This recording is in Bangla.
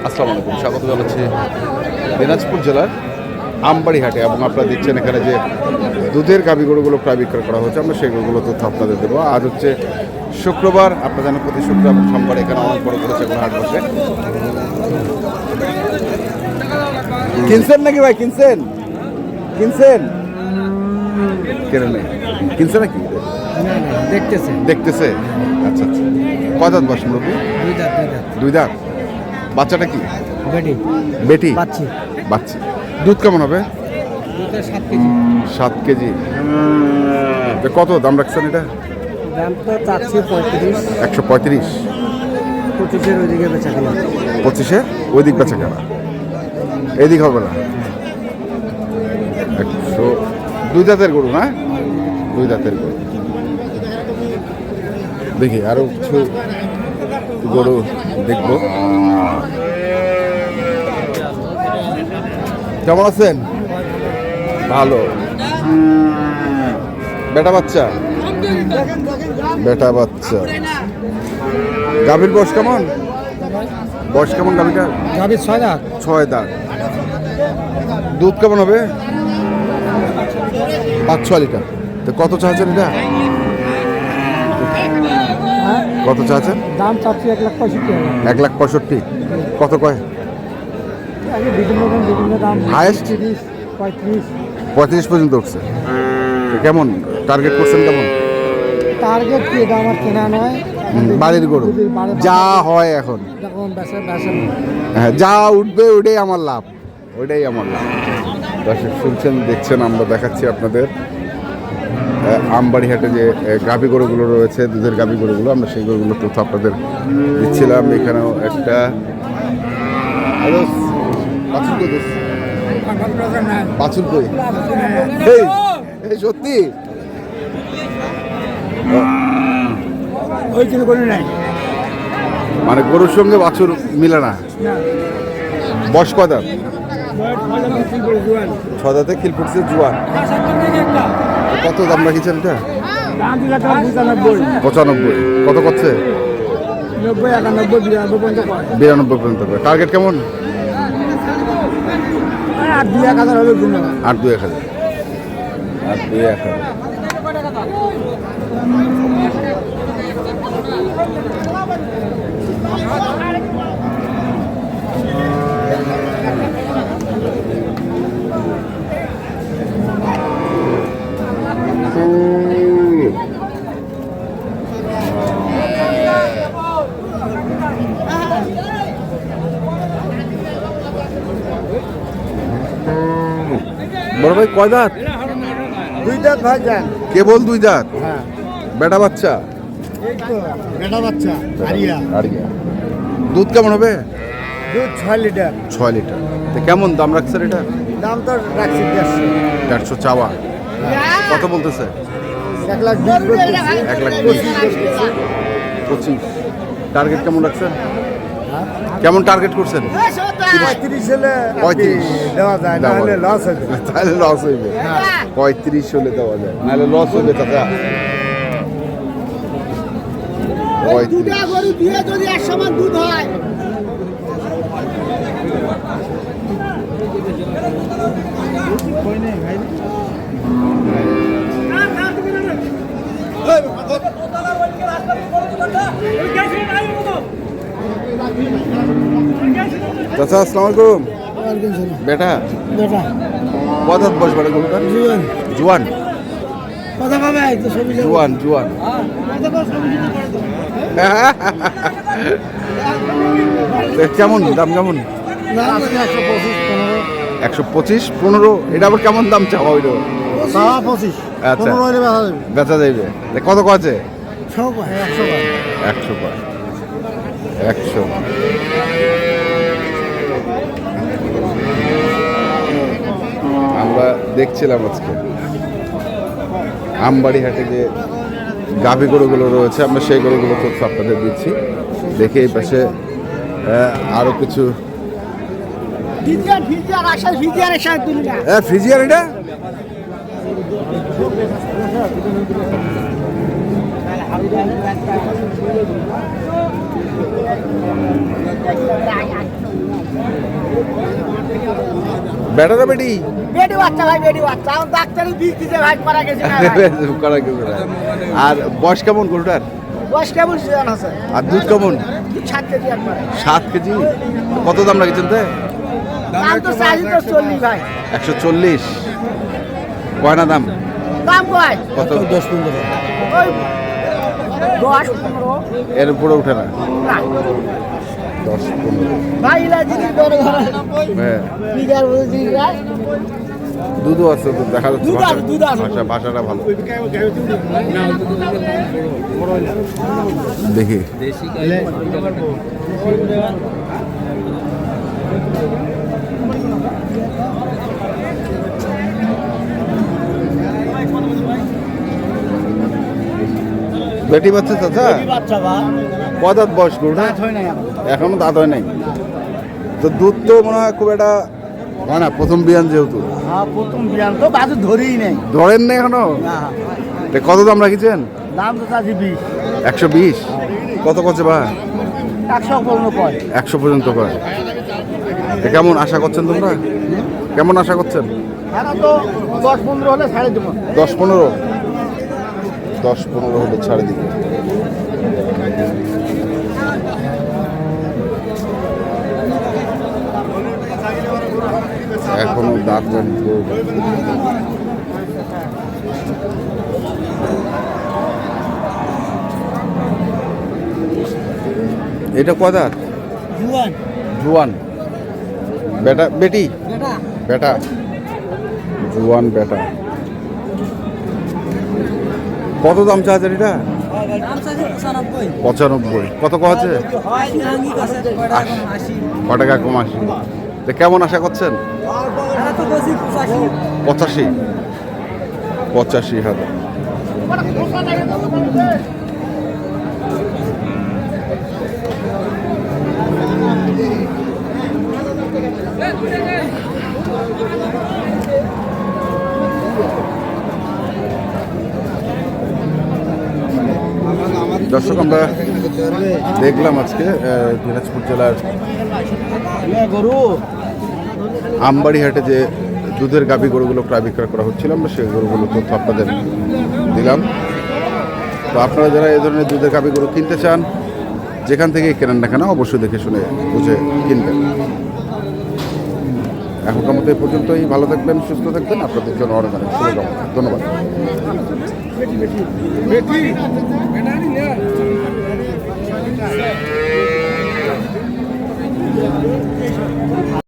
আসসালামু আলাইকুম, স্বাগত জানাচ্ছি দিনাজপুর জেলার আমবাড়ি হাটে। এবং আপনারা দেখছেন এখানে যে দুধের গাভী গরুগুলো প্রায় বিক্রয় করা হচ্ছে, আমরা সেই গরুগুলো তথ্য আপনাদের দেবো। আজ হচ্ছে শুক্রবার, আপনারা জানেন প্রতি শুক্রবার এবং সোমবার এখানে অনেক বড় বড় সেগুলো হাট বসে। কিনছেন নাকি ভাই? কিনছেন কেন নেই? কিনছে নাকি? দেখতেছে। আচ্ছা আচ্ছা, কয় দাঁত বয়স মুরব্বী? দুই দাঁত। বাচ্চাটা কি? বেটি। বাচ্চি। দুধ কেমন হবে? 7 কেজি। কত দাম রাখছেন এটা? দাম তো চাচ্ছি 135। 25-এর ওইদিকে বেচা কিনা। 25-এর ওই দিক বেচা কেনা, এদিক হবে না। 100। দুই দাঁতের গরু না? দুই দাঁতের গরু। দেখি আরো কিছু গরু দেখবো। কেমন আছেন? ভালো। বেটা বাচ্চা গাভীর বয়স কেমন? গাভীটা? 6 দাঁত। দুধ কেমন হবে? 5-6 লিটার। তো কত চাচ্ছেন এটা? কত চাচ্ছেন? দাম চাচ্ছি 1,65,000। 1,65,000। কত কয়? বিভিন্ন দাম। হাইয়েস্ট 35 পর্যন্ত উঠছে। কেমন টার্গেট করছেন? কেমন টার্গেট? কি এটা আমার কেনা নয়, বাড়ির গরু যা হয় এখন, হ্যাঁ যা উঠবে ওটাই আমার লাভ। দর্শক শুনছেন, দেখছেন, আমরা দেখাচ্ছি আপনাদের আমবাড়ি হাটে যে গাভী গরুগুলো রয়েছে, দুধের গাভী গরুগুলো, আমরা সেই গরুগুলো তথ্য আপনাদের দিচ্ছিলাম। এখানেও একটা বাছুর কই? এই সত্যি মানে গরুর সঙ্গে বাছুর মিলে না? বয়স কয় দাঁত? 6 দাঁতে খিল ফুটছে, জোয়ান। কত দাম রাখিছেন এটা? 95। কত করছে? 92 পর্যন্ত। টার্গেট কেমন? 8-2-1,000 হবে। 8-2-1,000। বড় ভাই কয় দাঁত? 2 দাঁত ভাইজান। কেবল 2 দাঁত? হ্যাঁ। বেটা বাচ্চা? আরিয়া। দুধ কেমন হবে? দুধ 6 লিটার। 6 লিটার। তো কেমন দাম রাখছেন এটা? দাম তো রাখছি 150 চাওয়া। কত বলতেছে? 1,20,25। টার্গেট কেমন রাখছেন? কেমন টার্গেট করছেন? 35 হলে 35 দেওয়া যায়, না হলে লস হবে। তাহলে লস হইবে। 35 হলে দেওয়া যায়, নাহলে লস হইবে। চাচা 35 গরু দিয়ে যদি 1 সমান দুধ হয়। চাচা আসসালামু আলাইকুম। বেটা কত বয়স? বেটা গরুটা জোয়ান। জোয়ান। কেমন দাম? কেমন? 125, 15। এটা আবার কেমন দাম চাওয়া হইল? 25। আচ্ছা, বেচা যাইবে। কত আছে? 100। আমরা দেখছিলাম আজকে আমবাড়ি হাটে যে গাভী গরুগুলো রয়েছে, আমরা সেই গরুগুলো তথ্য আপনাদের দিচ্ছি। দেখে এই পাশে আরো কিছু ফ্রিজিয়ার। এটা বেটা না বেটি? বেডি বাচ্চা ভাই, বেডি বাচ্চা। আমার ডাক্তারের বিষ দিতে ভাই মারা গেছে না ভাই। করা গেছে না। আর বয়স কেমন গরুটার? বয়স কেমন সিজন আছে? আর দুধ কেমন? 7 কেজি একবারে। 7 কেজি। কত দাম রাখছেন তে? দাম তো চাইছি তো 40 ভাই। 140। কয়না দাম? দাম কয়? কত? 10-15। ওই 10-15। এর উপরে উঠে না। না 10-15। ভাই ইলা জিনিস বড় ঘরে। হ্যাঁ। বিঘার মতো জিনিস ভাই। দুধও আছে, দুধ দেখা যাচ্ছে। দুধ আছে, দুধ আছে। ভাষাটা ভালো। দেখি বেটি বাচ্চা চাচা? বাচ্চা ভাই। কত দাঁত বয়স গরুটা? হয় না এখন। এখনো দাঁত হয় নাই। তো দুধ তো মনে হয় খুব একটা হয় না, প্রথম বিয়ান যেহেতু। হ্যাঁ প্রথম বিয়ান তো বাজু ধরেই নেই। ধরেন না এখনো? না তে কত দাম রাখিছেন? দাম তো চাচ্ছি 20। 120। কত করছে বা? 100 পর্যন্ত কয়। 100 পর্যন্ত কয়। এ কেমন আশা করছেন তোমরা? কেমন আশা করছেন? এখন তো 10-15 হলে ছাড়ে দেবো। 10-15। 10-15 হলে ছাড়ে দিবে। এখনো দাঁত হয়নি গরু। এটা কয় দাঁত? জুয়ান। জুয়ান। বেটা বেটি? বেটা। বেটা। জুয়ান বেটা। কত দাম চাচ্ছেন এটা? দাম চাচ্ছি 95। 95। কত কো আছে? হয় নাঙ্গি কাছে 80। ক টাকা কম 80। তো কেমন আশা করছেন? এটা তো বসি 85। 85,000। দর্শক আমরা দেখলাম আজকে দিনাজপুর জেলার গরু আমবাড়িহাটে যে দুধের গাভী গরুগুলো প্রায় বিক্রয় করা হচ্ছিল, আমরা সেই গরুগুলো তথ্য আপনাদের দিলাম। তো আপনারা যারা এই ধরনের দুধের গাভী গরু কিনতে চান, যেখান থেকে কেনেন না কেন অবশ্যই দেখে শুনে বুঝে কিনবেন। এখনকার মতো এই পর্যন্তই। ভালো থাকবেন, সুস্থ থাকবেন। আপনাদের জন্য অনেক অনেক শুভকামনা। ধন্যবাদ।